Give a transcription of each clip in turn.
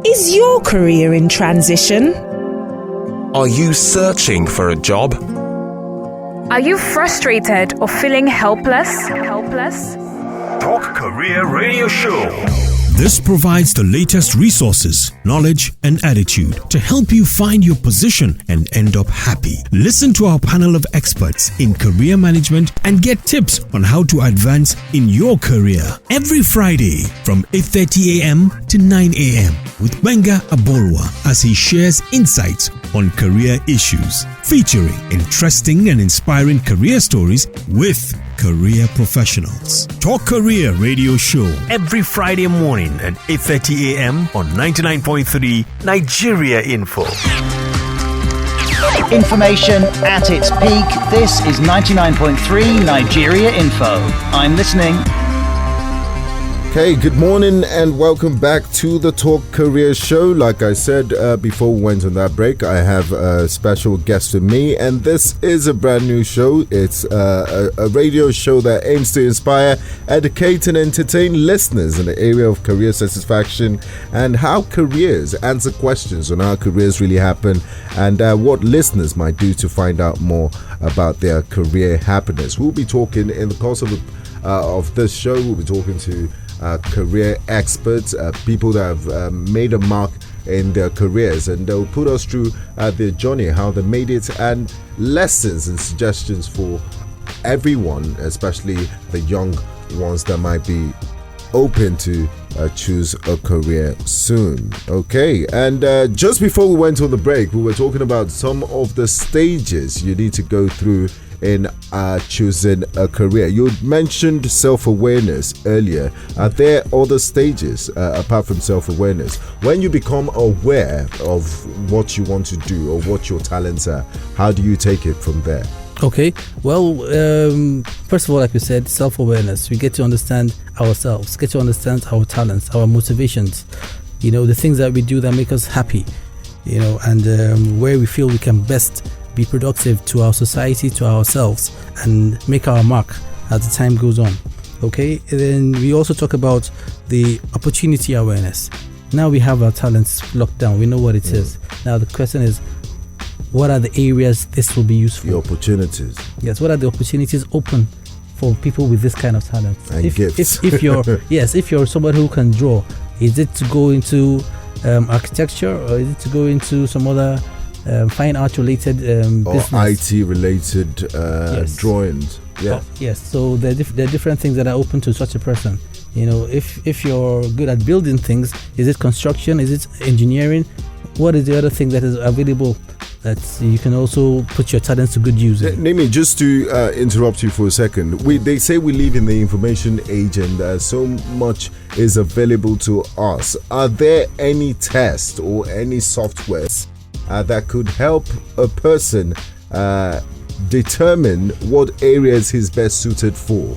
Is your career in transition? Are you searching for a job? Are you frustrated or feeling helpless? TalkCareer Radio Show. This provides the latest resources, knowledge, and attitude to help you find your position and end up happy. Listen to our panel of experts in career management and get tips on how to advance in your career. Every Friday from 8:30 a.m. to 9 a.m. with Benga Abolwa as he shares insights on career issues, featuring interesting and inspiring career stories with career professionals. Talk Career Radio Show every Friday morning at 8:30 a.m. on 99.3 Nigeria Info. Information at its peak. This is 99.3 Nigeria Info. I'm listening. Okay, good morning and welcome back to the Talk Career Show. Like I said before we went on that break, I have a special guest with me, and this is a brand new show. It's a radio show that aims to inspire, educate and entertain listeners in the area of career satisfaction and how careers answer questions on how careers really happen and what listeners might do to find out more about their career happiness. We'll be talking in the course of this show. We'll be talking to career experts, people that have made a mark in their careers, and they'll put us through their journey, how they made it, and lessons and suggestions for everyone, especially the young ones that might be open to choose a career soon. Okay, and just before we went on the break, we were talking about some of the stages you need to go through in choosing a career. You mentioned self-awareness earlier. Are there other stages apart from self-awareness? When you become aware of what you want to do or what your talents are, how do you take it from there? Okay, well, first of all, like we said, self-awareness. We get to understand ourselves, get to understand our talents, our motivations, the things that we do that make us happy, and where we feel we can best be productive to our society, to ourselves, and make our mark as the time goes on. Okay, and then we also talk about the opportunity awareness. Now we have our talents locked down. We know what it is. Now the question is, what are the areas this will be useful? The opportunities. Yes, what are the opportunities open for people with this kind of talent? And gifts. If you're if you're somebody who can draw, is it to go into architecture, or is it to go into some other fine art related business or IT related drawings? Yes, so there are different things that are open to such a person. If you're good at building things, is it construction, is it engineering, what is the other thing that is available that you can also put your talents to good use in? Nimi, just to interrupt you for a second, they say we live in the information age and so much is available to us. Are there any tests or any softwares that could help a person determine what areas he's best suited for?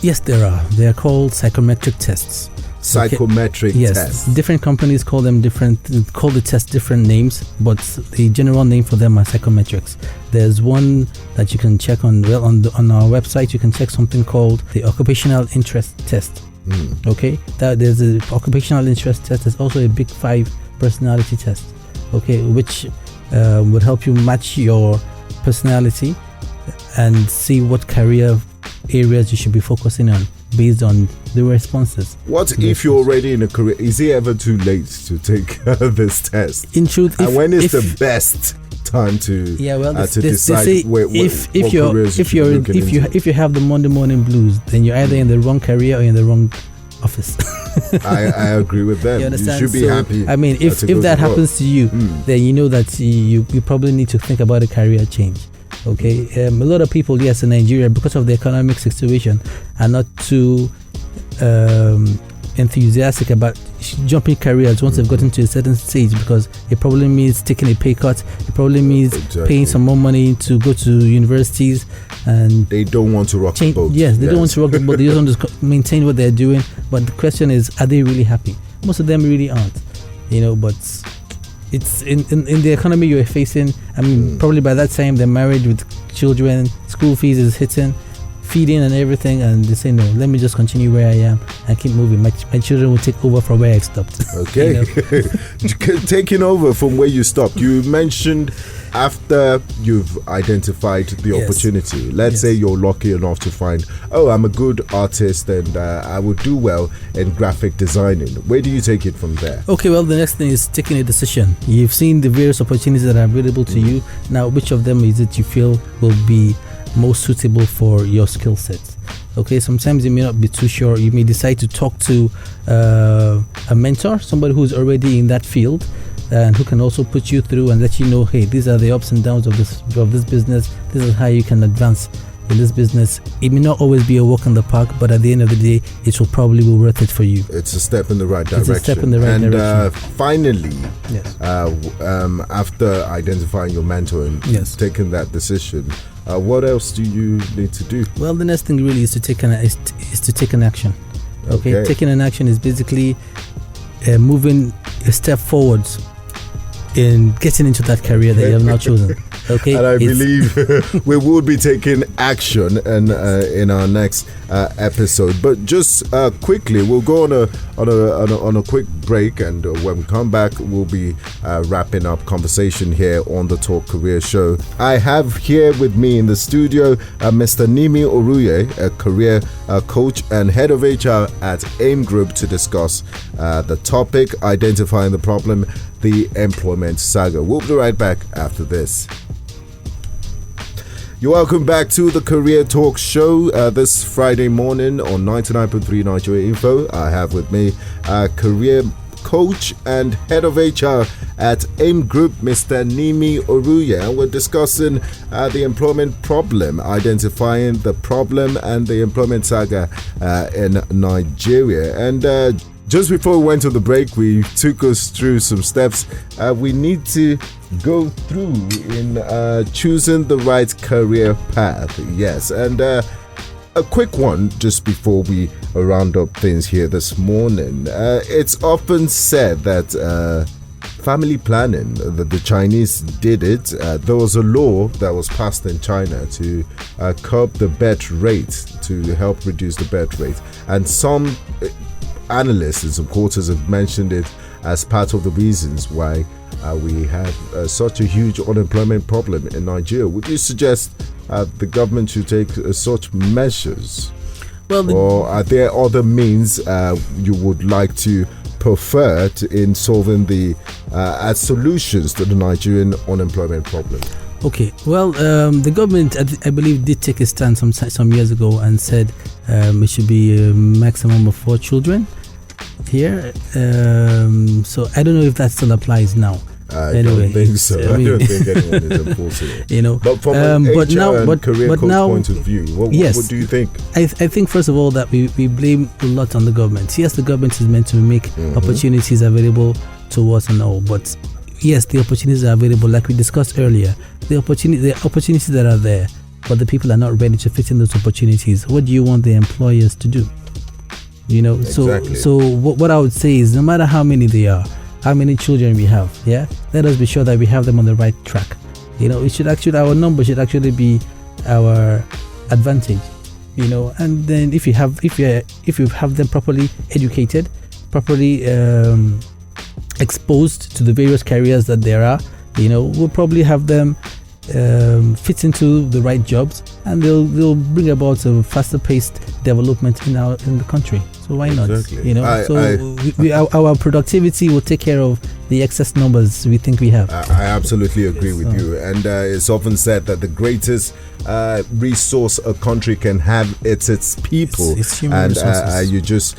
Yes, there are. They are called psychometric tests. Psychometric tests. Yes, different companies call the test different names, but the general name for them are psychometrics. There's one that you can check on our website. You can check something called the occupational interest test. Okay, there's an occupational interest test. There's also a Big 5 personality test. Okay, which would help you match your personality and see what career areas you should be focusing on based on the responses. What if you're already in a career? Is it ever too late to take this test? In truth, and when is the best time to decide if you have the Monday morning blues, then you're either in the wrong career or in the wrong office. I agree with them. You should be happy. I mean, if that happens to you, then you know that you probably need to think about a career change. Okay, a lot of people, in Nigeria, because of the economic situation, are not too enthusiastic about jumping careers once they've gotten to a certain stage, because it probably means taking a pay cut. It probably means paying some more money to go to universities, and they don't want to rock the boat. Yes, they don't want to rock the boat. They just want to maintain what they're doing. But the question is, are they really happy? Most of them really aren't. But it's in the economy you're facing. I mean, probably by that time they're married with children, school fees is hitting, feeding and everything, and they say no, let me just continue where I am and keep moving. My children will take over from where I stopped. Okay. Taking over from where you stopped, you mentioned after you've identified the opportunity. Let's say you're lucky enough to find, I'm a good artist and I would do well in graphic designing. Where do you take it from there? Okay, well, the next thing is taking a decision. You've seen the various opportunities that are available to you. Now, which of them is it you feel will be most suitable for your skill set? Okay, sometimes you may not be too sure. You may decide to talk to a mentor, somebody who's already in that field, and who can also put you through and let you know, hey, these are the ups and downs of this business. This is how you can advance in this business. It may not always be a walk in the park, but at the end of the day, it will probably be worth it for you. It's a step in the right direction. It's a step in the right direction. Finally, after identifying your mentor and taking that decision, what else do you need to do? Well, the next thing really is to take an action. Okay, taking an action is basically moving a step forwards in getting into that career that you have now chosen. Okay, and I believe we will be taking action in our next episode. But just quickly, we'll go on a quick break, and when we come back, we'll be wrapping up conversation here on the Talk Career Show. I have here with me in the studio Mr. Nimi Oruye, a career coach and head of HR at AIM Group, to discuss the topic, identifying the problem, the employment saga. We'll be right back after this. You're welcome back to the Career Talk Show this Friday morning on 99.3 Nigeria Info. I have with me career coach and head of HR at AIM Group, Mr. Nimi Oruye, and we're discussing the employment problem, identifying the problem and the employment saga in Nigeria. And just before we went to the break, we took us through some steps we need to go through in choosing the right career path. Yes, and a quick one just before we round up things here this morning. It's often said that family planning, the Chinese did it. There was a law that was passed in China to curb the birth rate, to help reduce the birth rate, and some analysts and some quarters have mentioned it as part of the reasons why we have such a huge unemployment problem in Nigeria. Would you suggest the government should take such measures? Well, or are there other means you would like to prefer in solving the as solutions to the Nigerian unemployment problem? Okay, well, the government, I believe, did take a stand some years ago and said it should be a maximum of 4 children here. So I don't know if that still applies now. I don't think so. I don't think anyone is enforcing it. But from an HR and career coach point of view, what do you think? I think, first of all, that we blame a lot on the government. Yes, the government is meant to make opportunities available to us and all, but yes, the opportunities are available, like we discussed earlier. The opportunities that are there, but the people are not ready to fit in those opportunities. What do you want the employers to do? Exactly. So what I would say is, no matter how many they are, how many children we have, let us be sure that we have them on the right track. It should actually, our number should actually be our advantage. And then if you have them properly educated, properly exposed to the various careers that there are, we'll probably have them fit into the right jobs, and they'll bring about a faster paced development in the country. So why not? Exactly. Our productivity will take care of the excess numbers we think we have. I absolutely agree with you, and it's often said that the greatest resource a country can have, it's people. It's human resources. And you just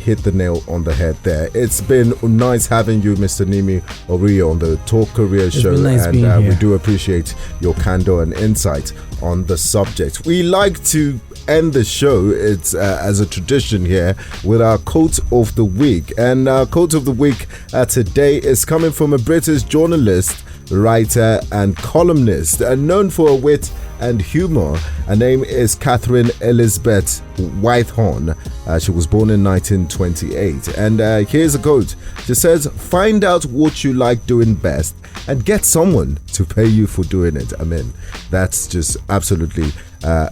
hit the nail on the head there. It's been nice having you, Mr. Nimi Oruye, on the Talk Career Show, nice and we do appreciate your candor and insight on the subject. We like to end the show, it's as a tradition here, with our quote of the week, and our quote of the week today is coming from a British journalist, writer and columnist, known for her wit and humor. Her name is Catherine Elizabeth Whitehorn. She was born in 1928. And here's a quote. She says, "Find out what you like doing best and get someone to pay you for doing it." I mean, that's just absolutely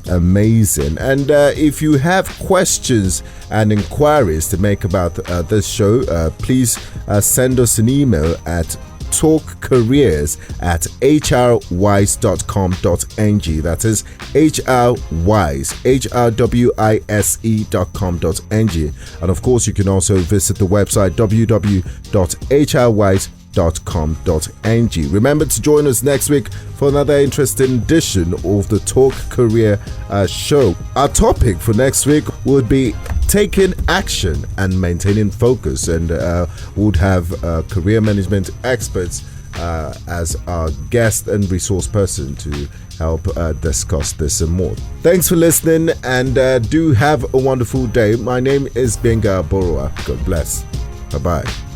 amazing. And if you have questions and inquiries to make about this show, please send us an email at talkcareers@hrwise.com.ng. That is hrwise, hrwise.com.ng. And of course, you can also visit the website www.hrwise.com.ng. Remember to join us next week for another interesting edition of the Talk Career Show. Our topic for next week would be taking action and maintaining focus, and would have career management experts as our guest and resource person to help discuss this and more. Thanks for listening, and do have a wonderful day. My name is Benga Boroa. God bless. Bye-bye.